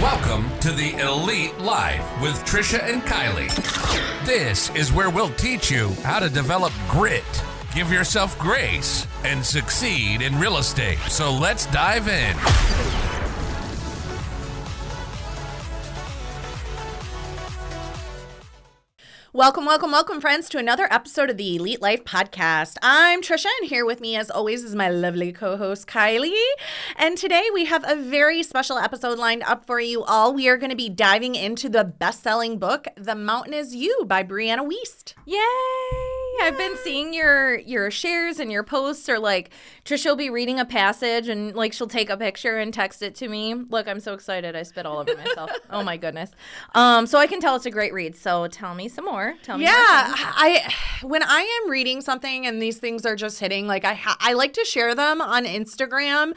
Welcome to the Elite Life with Trisha and Kylie. This is where we'll teach you how to develop grit, give yourself grace, and succeed in real estate. So let's dive in. Welcome, friends, to another episode of the Elite Life Podcast. I'm Trisha, and here with me, as always, is my lovely co-host, Kylie. And today we have a very special episode lined up for you all. We are going to be diving into the best-selling book, The Mountain Is You by Brianna Wiest. Yay! I've been seeing your shares and your posts are like, Trisha will be reading a passage and like she'll take a picture and text it to me. Look, I'm so excited. I spit all over myself. Oh my goodness. So I can tell it's a great read. So tell me some more. Tell me more things. When I am reading something and these things are just hitting, like I like to share them on Instagram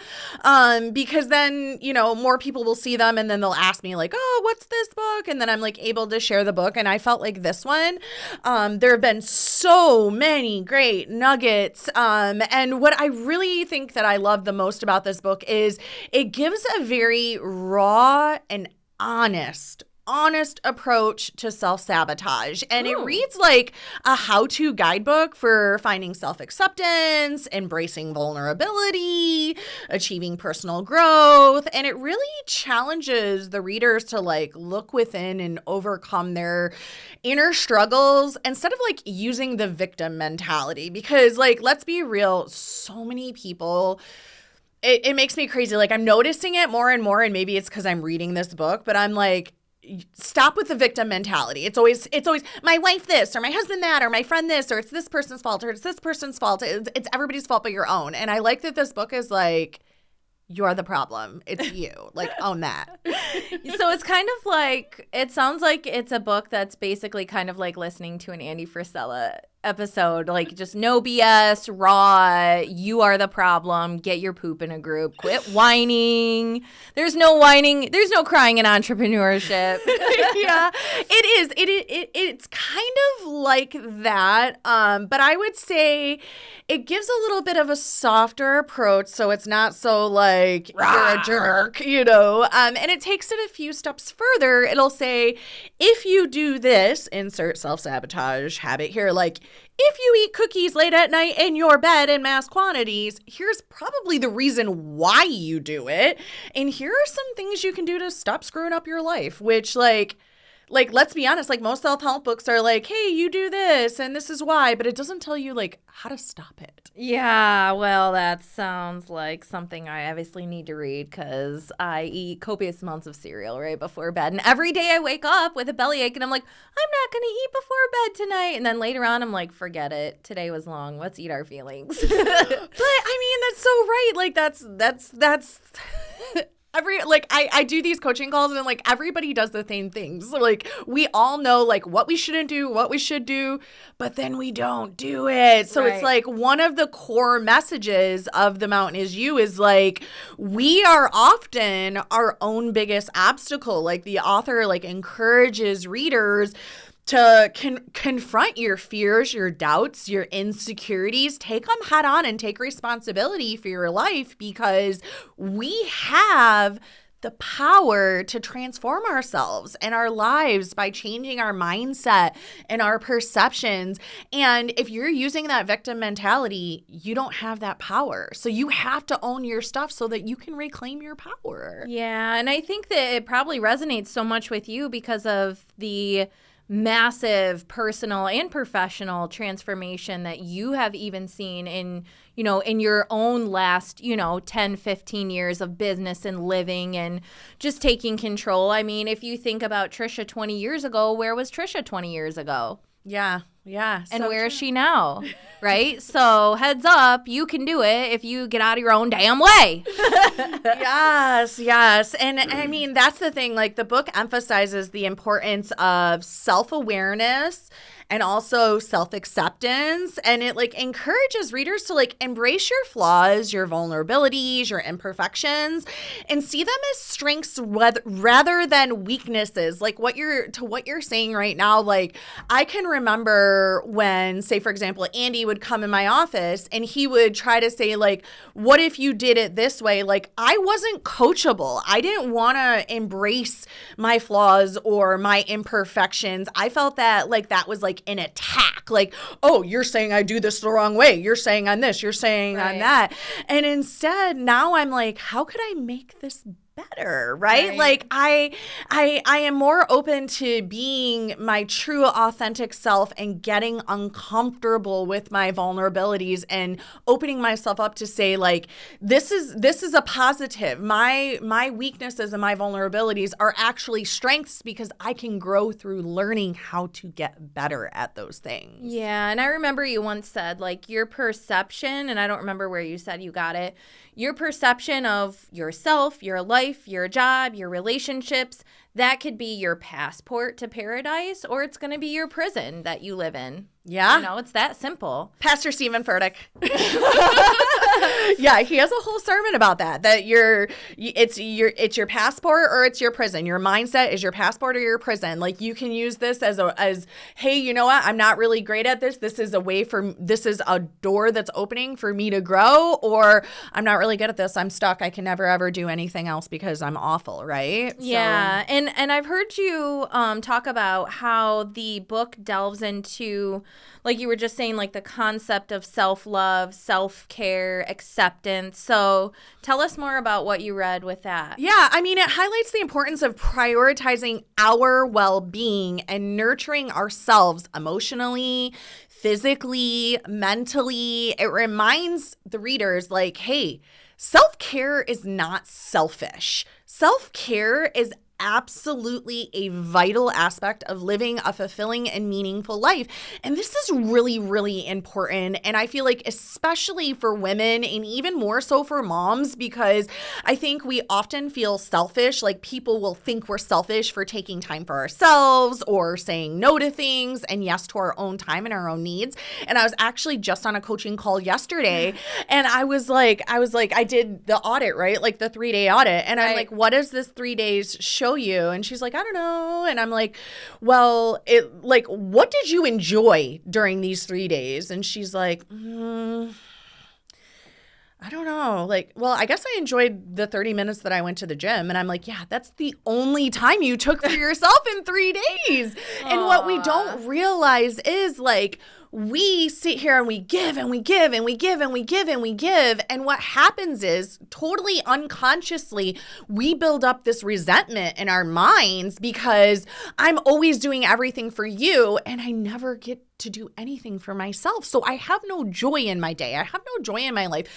because then, you know, more people will see them and then they'll ask me like, oh, what's this book? And then I'm like able to share the book. And I felt like this one, there have been so many great nuggets. And what I really think that I love the most about this book is it gives a very raw and honest approach to self-sabotage. And It reads like a how-to guidebook for finding self-acceptance, embracing vulnerability, achieving personal growth. And it really challenges the readers to like look within and overcome their inner struggles instead of like using the victim mentality. Because like, let's be real, so many people, it makes me crazy. Like I'm noticing it more and more, and maybe it's because I'm reading this book, but I'm like, stop with the victim mentality. It's always my wife this, or my husband that, or my friend this, or it's this person's fault, or it's this person's fault. It's everybody's fault but your own. And I like that this book is like, you're the problem. It's you. Like, own that. So it's kind of like, it sounds like it's a book that's basically kind of like listening to an Andy Frisella episode, like just no BS, raw, you are the problem, get your poop in a group, quit whining. There's no whining, there's no crying in entrepreneurship. Yeah, it is. It's kind of like that, but I would say it gives a little bit of a softer approach, so it's not so like, you're a jerk, you know, and it takes it a few steps further. It'll say, if you do this, insert self-sabotage habit here, like, if you eat cookies late at night in your bed in mass quantities, here's probably the reason why you do it. And here are some things you can do to stop screwing up your life, which like, let's be honest, like most self-help books are like, hey, you do this and this is why, but it doesn't tell you like how to stop it. Yeah, well, that sounds like something I obviously need to read because I eat copious amounts of cereal right before bed. And every day I wake up with a bellyache and I'm like, I'm not going to eat before bed tonight. And then later on, I'm like, forget it. Today was long. Let's eat our feelings. But I mean, that's so right. Like that's I do these coaching calls and like everybody does the same things. So, like we all know like what we shouldn't do, what we should do, but then we don't do it. So It's like one of the core messages of The Mountain Is You is like we are often our own biggest obstacle. Like the author like encourages readers to confront your fears, your doubts, your insecurities, take them head on and take responsibility for your life because we have the power to transform ourselves and our lives by changing our mindset and our perceptions. And if you're using that victim mentality, you don't have that power. So you have to own your stuff so that you can reclaim your power. Yeah, and I think that it probably resonates so much with you because of the massive personal and professional transformation that you have even seen in your own last, 10, 15 years of business and living and just taking control. I mean, if you think about Trisha 20 years ago, where was Trisha 20 years ago? Yeah. And where is she now? Right? So heads up, you can do it if you get out of your own damn way. Yes. And I mean, that's the thing. Like the book emphasizes the importance of self-awareness and also self-acceptance. And it like encourages readers to like embrace your flaws, your vulnerabilities, your imperfections, and see them as strengths rather than weaknesses. Like what you're saying right now, like I can remember when, say, for example, Andy would come in my office and he would try to say like, what if you did it this way? Like I wasn't coachable. I didn't want to embrace my flaws or my imperfections. I felt that like that was like an attack. Like, oh, you're saying I do this the wrong way. You're saying I'm this. You're saying I'm that. And instead, now I'm like, how could I make this better, right? Like I am more open to being my true authentic self and getting uncomfortable with my vulnerabilities and opening myself up to say like this is a positive. My weaknesses and my vulnerabilities are actually strengths because I can grow through learning how to get better at those things. Yeah, and I remember you once said like your perception, and I don't remember where you said you got it, your perception of yourself, your life, your job, your relationships, that could be your passport to paradise, or it's going to be your prison that you live in. Yeah. You know, it's that simple. Pastor Stephen Furtick. Yeah, he has a whole sermon about that. That it's your passport or it's your prison. Your mindset is your passport or your prison. Like you can use this as hey, you know what? I'm not really great at this. This is a door that's opening for me to grow, or I'm not really good at this. I'm stuck. I can never ever do anything else because I'm awful, right? Yeah. So. And I've heard you talk about how the book delves into, like you were just saying, like the concept of self-love, self-care, acceptance. So tell us more about what you read with that. Yeah, I mean, it highlights the importance of prioritizing our well-being and nurturing ourselves emotionally, physically, mentally. It reminds the readers like, hey, self-care is not selfish. Self-care is absolutely a vital aspect of living a fulfilling and meaningful life. And this is really, really important. And I feel like especially for women and even more so for moms, because I think we often feel selfish. Like people will think we're selfish for taking time for ourselves or saying no to things and yes to our own time and our own needs. And I was actually just on a coaching call yesterday and I did the audit, right? Like the 3-day audit. And I'm like, what does this 3 days show you? And she's like, I don't know. And I'm like, well, what did you enjoy during these 3 days? And she's like, I don't know. Like, well, I guess I enjoyed the 30 minutes that I went to the gym. And I'm like, yeah, that's the only time you took for yourself in 3 days. And what we don't realize is like, we sit here and we give and we give and we give and we give and we give. And what happens is totally unconsciously, we build up this resentment in our minds because I'm always doing everything for you and I never get to do anything for myself. So I have no joy in my day. I have no joy in my life.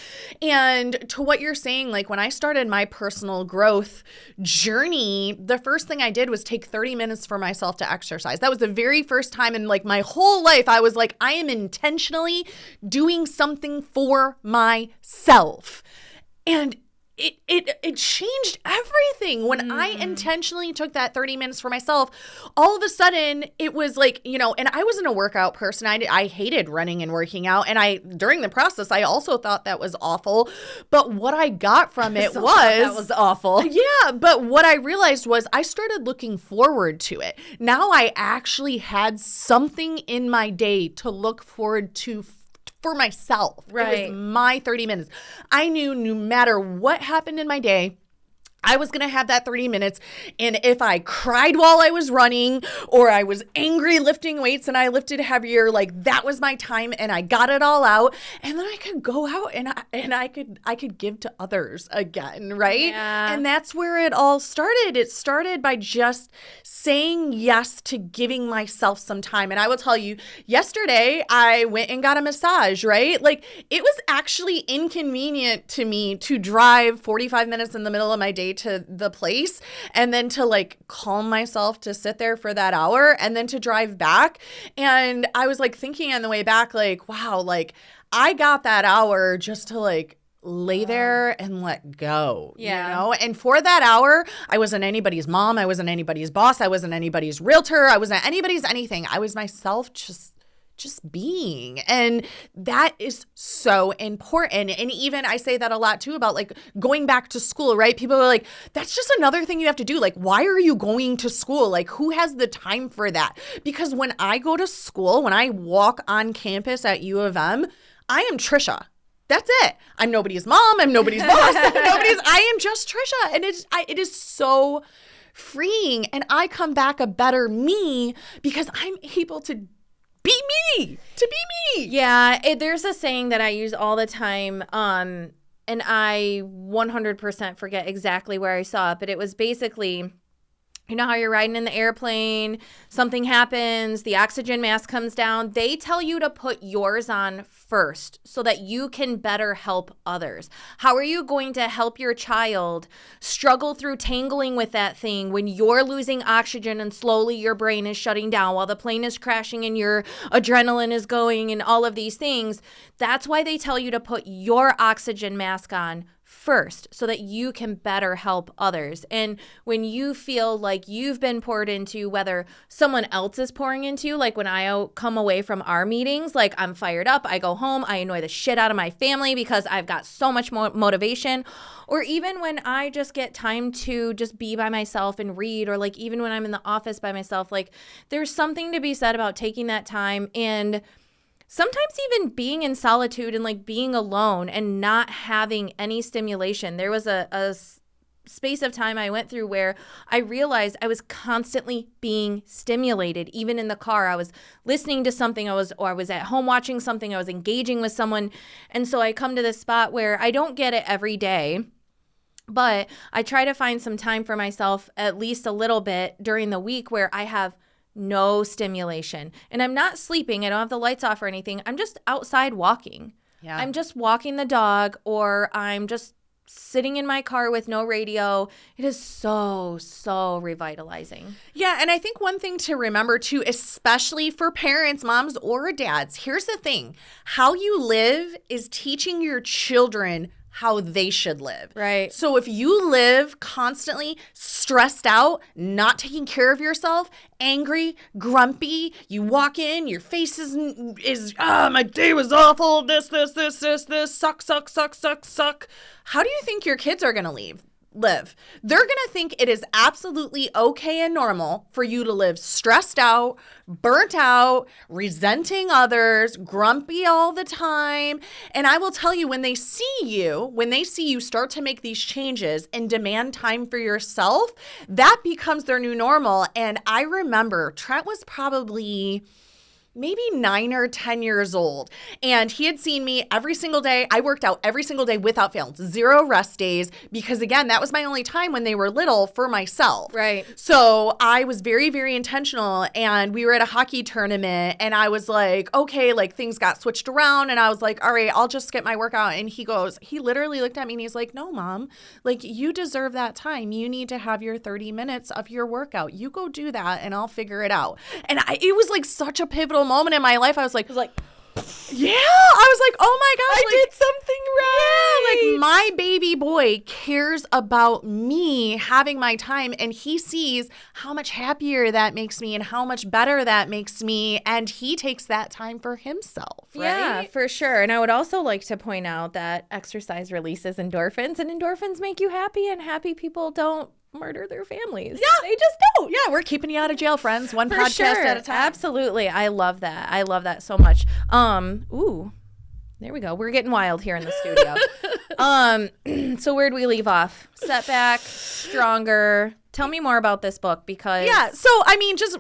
And to what you're saying, like when I started my personal growth journey, the first thing I did was take 30 minutes for myself to exercise. That was the very first time in like my whole life I was like, I am intentionally doing something for myself. And it changed everything when I intentionally took that 30 minutes for myself. All of a sudden, it was like, you know, and I wasn't a workout person. I hated running and working out. And during the process, I also thought that was awful. But what I got from it that was awful. Yeah. But what I realized was I started looking forward to it. Now I actually had something in my day to look forward to for myself. Right. It was my 30 minutes. I knew no matter what happened in my day, I was going to have that 30 minutes. And if I cried while I was running or I was angry lifting weights and I lifted heavier, like that was my time and I got it all out. And then I could go out and I could give to others again, right? Yeah. And that's where it all started. It started by just saying yes to giving myself some time. And I will tell you, yesterday I went and got a massage, right? Like it was actually inconvenient to me to drive 45 minutes in the middle of my day to the place and then to like calm myself to sit there for that hour and then to drive back. And I was like thinking on the way back, like, wow, like I got that hour just to like lay there and let go, Yeah. you know? And for that hour, I wasn't anybody's mom. I wasn't anybody's boss. I wasn't anybody's realtor. I wasn't anybody's anything. I was myself just being. And that is so important. And even I say that a lot too about like going back to school, right? People are like, that's just another thing you have to do. Like, why are you going to school? Like, who has the time for that? Because when I go to school, when I walk on campus at U of M, I am Trisha. That's it. I'm nobody's mom. I'm nobody's boss. I am just Trisha. And it is so freeing. And I come back a better me because I'm able to be me. Yeah, there's a saying that I use all the time, and I 100% forget exactly where I saw it, but it was basically, you know how you're riding in the airplane, something happens, the oxygen mask comes down. They tell you to put yours on first so that you can better help others. How are you going to help your child struggle through tangling with that thing when you're losing oxygen and slowly your brain is shutting down while the plane is crashing and your adrenaline is going and all of these things? That's why they tell you to put your oxygen mask on first so that you can better help others. And when you feel like you've been poured into, whether someone else is pouring into you, like when I come away from our meetings, like I'm fired up, I go home, I annoy the shit out of my family because I've got so much more motivation, or even when I just get time to just be by myself and read, or like even when I'm in the office by myself, like there's something to be said about taking that time and sometimes even being in solitude and like being alone and not having any stimulation. There was a space of time I went through where I realized I was constantly being stimulated. Even in the car, I was listening to something, I was at home watching something, I was engaging with someone. And so I come to this spot where I don't get it every day, but I try to find some time for myself, at least a little bit during the week, where I have no stimulation. And I'm not sleeping. I don't have the lights off or anything. I'm just outside walking. Yeah. I'm just walking the dog, or I'm just sitting in my car with no radio. It is so revitalizing. Yeah, and I think one thing to remember too, especially for parents, moms or dads, here's the thing. How you live is teaching your children how they should live. Right. So if you live constantly stressed out, not taking care of yourself, angry, grumpy, you walk in, your face is my day was awful, this, suck. How do you think your kids are going to live? They're going to think it is absolutely okay and normal for you to live stressed out, burnt out, resenting others, grumpy all the time. And I will tell you, when they see you start to make these changes and demand time for yourself, that becomes their new normal. And I remember Trent was probably maybe 9 or 10 years old. And he had seen me every single day. I worked out every single day without fail, 0 rest days, because again, that was my only time when they were little for myself. Right. So I was very, very intentional, and we were at a hockey tournament, and I was like, okay, like things got switched around, and I was like, all right, I'll just skip my workout. And he literally looked at me and he's like, no, Mom, like you deserve that time. You need to have your 30 minutes of your workout. You go do that and I'll figure it out. And it was like such a pivotal moment in my life. I was like, yeah, I was like, oh my gosh, I did something right. Yeah, like my baby boy cares about me having my time, and he sees how much happier that makes me and how much better that makes me, and he takes that time for himself, right? Yeah, for sure. And I would also like to point out that exercise releases endorphins, and endorphins make you happy, and happy people don't murder their families. Yeah. They just don't. Yeah, we're keeping you out of jail, friends. One For podcast sure. at a time. Absolutely. I love that. I love that so much. Ooh, there we go. We're getting wild here in the studio. So where'd we leave off? Setback, stronger. Tell me more about this book, because yeah, so I mean, just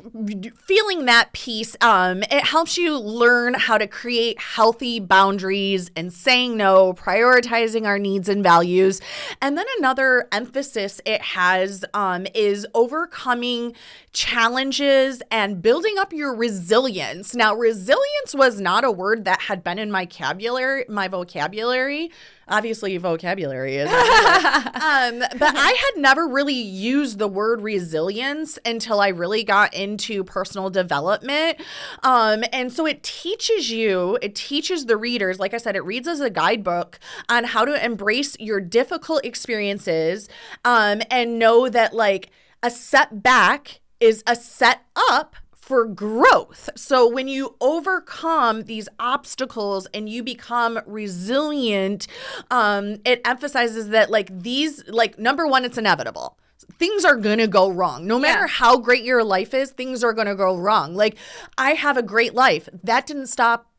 feeling that piece, it helps you learn how to create healthy boundaries and saying no, prioritizing our needs and values. And then another emphasis it has is overcoming challenges and building up your resilience. Now, resilience was not a word that had been in my vocabulary Obviously, vocabulary is. But I had never really used the word resilience until I really got into personal development. And so it teaches the readers, like I said, it reads as a guidebook on how to embrace your difficult experiences, and know that like a setback is a set up for growth. So when you overcome these obstacles and you become resilient, it emphasizes that number one, it's inevitable. Things are going to go wrong. No matter how great your life is, things are going to go wrong. Like, I have a great life. That didn't stop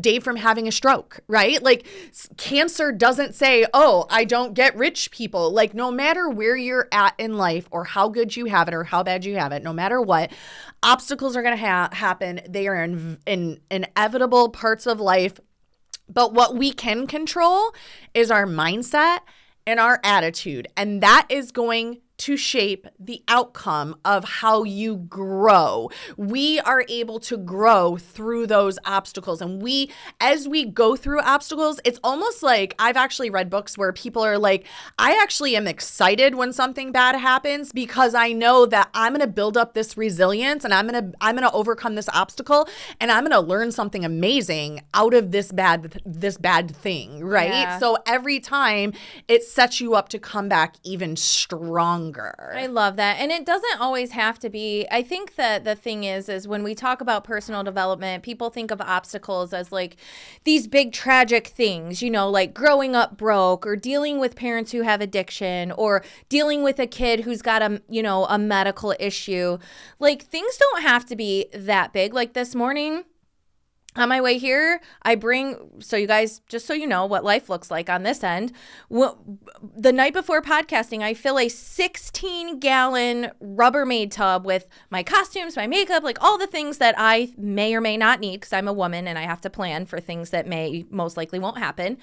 Dave from having a stroke, right? Like, cancer doesn't say, oh, I don't get rich people. Like, no matter where you're at in life or how good you have it or how bad you have it, no matter what, obstacles are going to happen. They are in inevitable parts of life. But what we can control is our mindset and our attitude. And that is going to shape the outcome of how you grow. We are able to grow through those obstacles. And as we go through obstacles, it's almost like I've actually read books where people are like, I actually am excited when something bad happens because I know that I'm going to build up this resilience and I'm going to overcome this obstacle and I'm going to learn something amazing out of this bad thing, right? Yeah. So every time it sets you up to come back even stronger. I love that. And it doesn't always have to be. I think that the thing is when we talk about personal development, people think of obstacles as like these big tragic things, like growing up broke or dealing with parents who have addiction or dealing with a kid who's got a medical issue. Like, things don't have to be that big. Like this morning, on my way here, so you guys, just so you know what life looks like on this end, the night before podcasting, I fill a 16-gallon Rubbermaid tub with my costumes, my makeup, like all the things that I may or may not need because I'm a woman and I have to plan for things that most likely won't happen.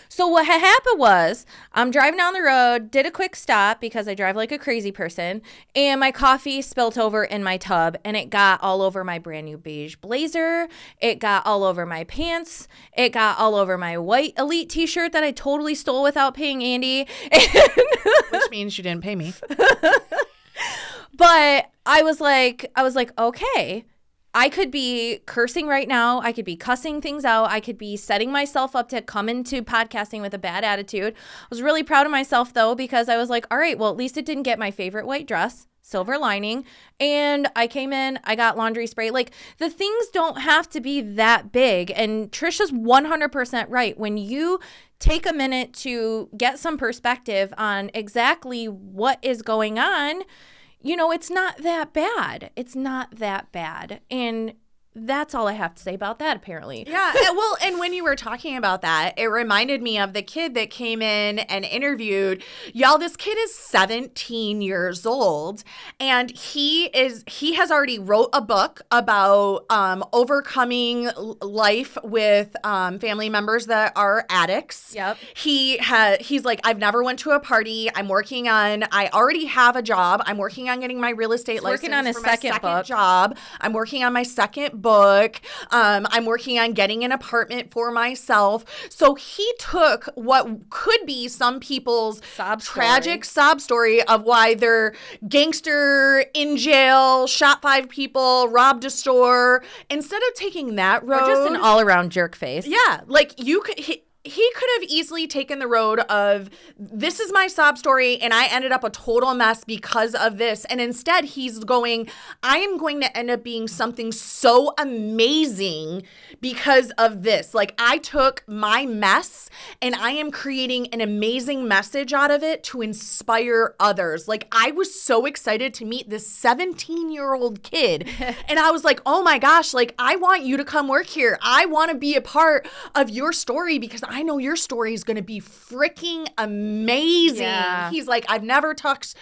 So what had happened was I'm driving down the road, did a quick stop because I drive like a crazy person, and my coffee spilt over in my tub and it got all over my brand new beige blazer. It got all over my pants. It got all over my white Elite t-shirt that I totally stole without paying Andy. Which means you didn't pay me. But I was like, okay, I could be cursing right now. I could be cussing things out. I could be setting myself up to come into podcasting with a bad attitude. I was really proud of myself, though, because I was like, all right, well, at least it didn't get my favorite white dress. Silver lining. And I came in, I got laundry spray. Like, the things don't have to be that big. And Trisha's 100% right. When you take a minute to get some perspective on exactly what is going on, it's not that bad. It's not that bad. And that's all I have to say about that, apparently. Yeah. Well, and when you were talking about that, it reminded me of the kid that came in and interviewed. Y'all, this kid is 17 years old, and he has already wrote a book about overcoming life with family members that are addicts. Yep. He's like, I've never went to a party. I already have a job. I'm working on getting my real estate license. Working on his for my second book. job. I'm working on my second book. I'm working on getting an apartment for myself. So he took what could be some people's tragic sob story of why they're gangster, in jail, shot 5 people, robbed a store. Instead of taking that road, or just an all-around jerk face. Yeah, like he could have easily taken the road of, this is my sob story and I ended up a total mess because of this. And instead he's going, I am going to end up being something so amazing because of this. Like, I took my mess and I am creating an amazing message out of it to inspire others. Like, I was so excited to meet this 17-year-old kid. And I was like, oh my gosh, like, I want you to come work here. I want to be a part of your story because I know your story is going to be freaking amazing. Yeah. He's like, I've never touched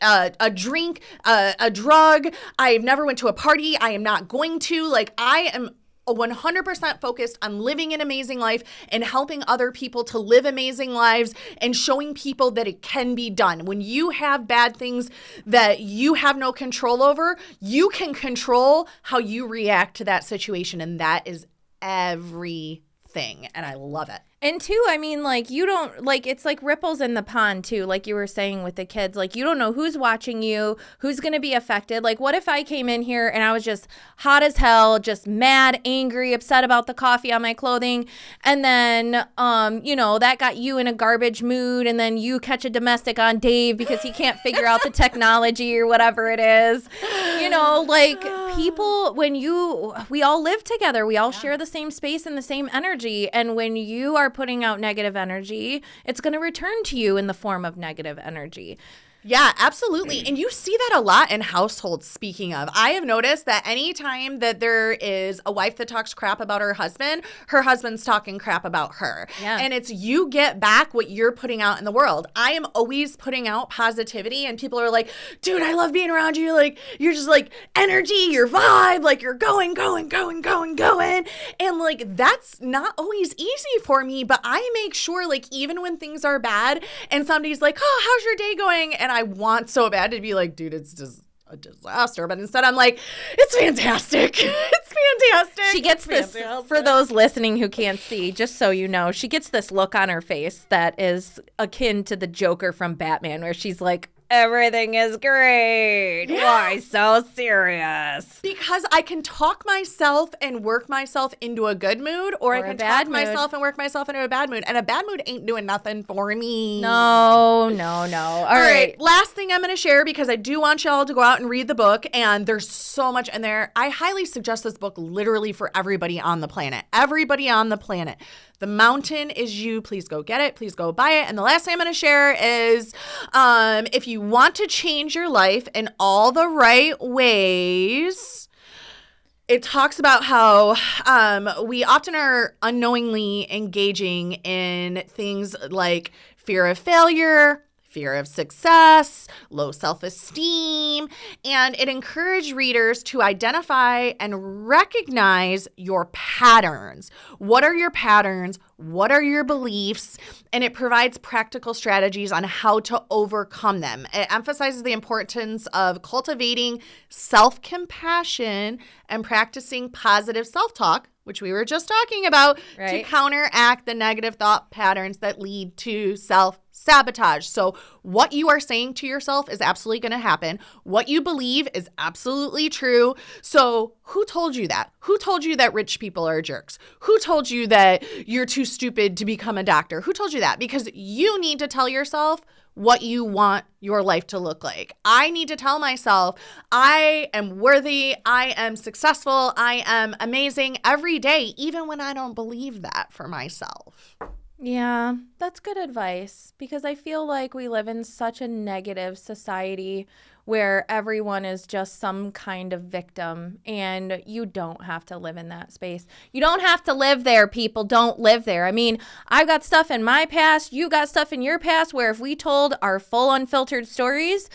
a drink, a drug. I've never went to a party. I am not going to. Like, I am 100% focused on living an amazing life and helping other people to live amazing lives and showing people that it can be done. When you have bad things that you have no control over, you can control how you react to that situation. And that is everything. thing, and I love it. And two, I mean, like, you don't, like, it's like ripples in the pond, too, like you were saying with the kids. Like, you don't know who's watching you, who's going to be affected. Like, what if I came in here and I was just hot as hell, just mad, angry, upset about the coffee on my clothing, and then, you know, that got you in a garbage mood, and then you catch a domestic on Dave because he can't figure out the technology or whatever it is. You know, like, people, we all live together. We all share the same space and the same energy, and when you are putting out negative energy, it's going to return to you in the form of negative energy. Yeah, absolutely. And you see that a lot in households, speaking of. I have noticed that anytime that there is a wife that talks crap about her husband's talking crap about her. Yeah. And it's you get back what you're putting out in the world. I am always putting out positivity, and people are like, dude, I love being around you. Like, you're just like energy, your vibe, like you're going. And like, that's not always easy for me, but I make sure, like, even when things are bad and somebody's like, oh, how's your day going? And I want so bad to be like, dude, it's just a disaster. But instead I'm like, it's fantastic. It's fantastic. She gets this, for those listening who can't see, just so you know, she gets this look on her face that is akin to the Joker from Batman, where she's like, everything is great. Yeah. Why so serious? Because I can talk myself and work myself into a good mood, or I can talk myself and work myself into a bad mood. And a bad mood ain't doing nothing for me. No. All right. Last thing I'm going to share, because I do want y'all to go out and read the book, and there's so much in there. I highly suggest this book literally for everybody on the planet. Everybody on the planet. The Mountain is You. Please go get it. Please go buy it. And the last thing I'm going to share is if you want to change your life in all the right ways, it talks about how we often are unknowingly engaging in things like fear of failure, fear of success, low self-esteem, and it encouraged readers to identify and recognize your patterns. What are your patterns? What are your beliefs? And it provides practical strategies on how to overcome them. It emphasizes the importance of cultivating self-compassion and practicing positive self-talk, which we were just talking about, to counteract the negative thought patterns that lead to self-sabotage. So what you are saying to yourself is absolutely going to happen. What you believe is absolutely true. So who told you that? Who told you that rich people are jerks? Who told you that you're too stupid to become a doctor? Who told you that? Because you need to tell yourself what you want your life to look like. I need to tell myself I am worthy, I am successful, I am amazing every day, even when I don't believe that for myself. Yeah, that's good advice, because I feel like we live in such a negative society where everyone is just some kind of victim, and you don't have to live in that space. You don't have to live there, people. Don't live there. I mean, I've got stuff in my past, you got stuff in your past, where if we told our full unfiltered stories,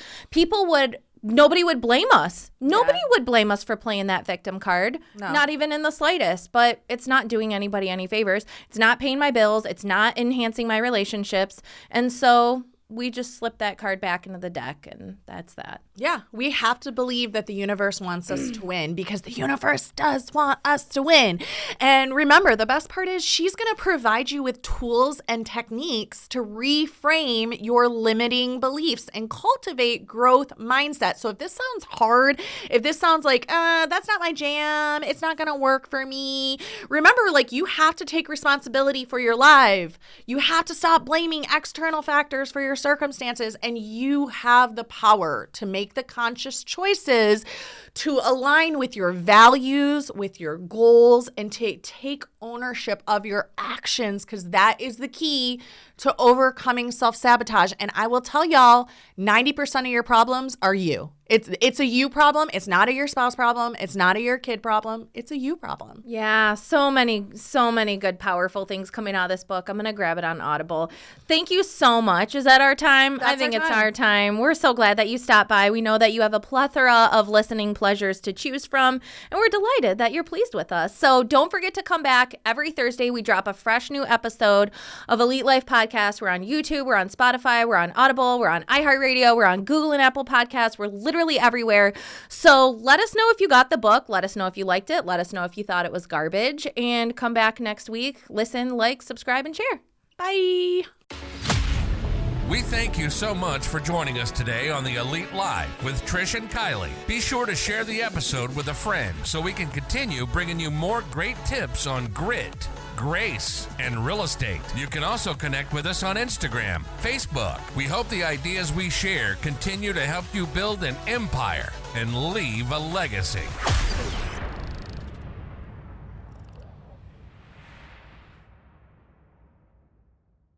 nobody would blame us. Nobody would blame us for playing that victim card. No. Not even in the slightest. But it's not doing anybody any favors. It's not paying my bills. It's not enhancing my relationships. And so we just slip that card back into the deck, and that's that. Yeah, we have to believe that the universe wants us to win, because the universe does want us to win. And remember, the best part is she's going to provide you with tools and techniques to reframe your limiting beliefs and cultivate growth mindset. So if this sounds hard, if this sounds like, that's not my jam, it's not going to work for me, remember, like, you have to take responsibility for your life. You have to stop blaming external factors for your circumstances, and you have the power to make the conscious choices to align with your values, with your goals, and to take ownership of your actions, because that is the key to overcoming self-sabotage. And I will tell y'all, 90% of your problems are you. It's a you problem. It's not a your spouse problem. It's not a your kid problem. It's a you problem. Yeah, so many good, powerful things coming out of this book. I'm going to grab it on Audible. Thank you so much. Is that our time? I think it's our time. We're so glad that you stopped by. We know that you have a plethora of listening pleasures to choose from, and we're delighted that you're pleased with us. So don't forget to come back. Every Thursday, we drop a fresh new episode of Elite Life Podcast. We're on YouTube. We're on Spotify. We're on Audible. We're on iHeart Radio. We're on Google and Apple Podcasts. We're literally literally everywhere. So let us know if you got the book. Let us know if you liked it. Let us know if you thought it was garbage. And come back next week. Listen, like, subscribe, and share. Bye. We thank you so much for joining us today on the Elite Live with Trish and Kylie. Be sure to share the episode with a friend so we can continue bringing you more great tips on grit, grace, and real estate. You can also connect with us on Instagram, Facebook. We hope the ideas we share continue to help you build an empire and leave a legacy.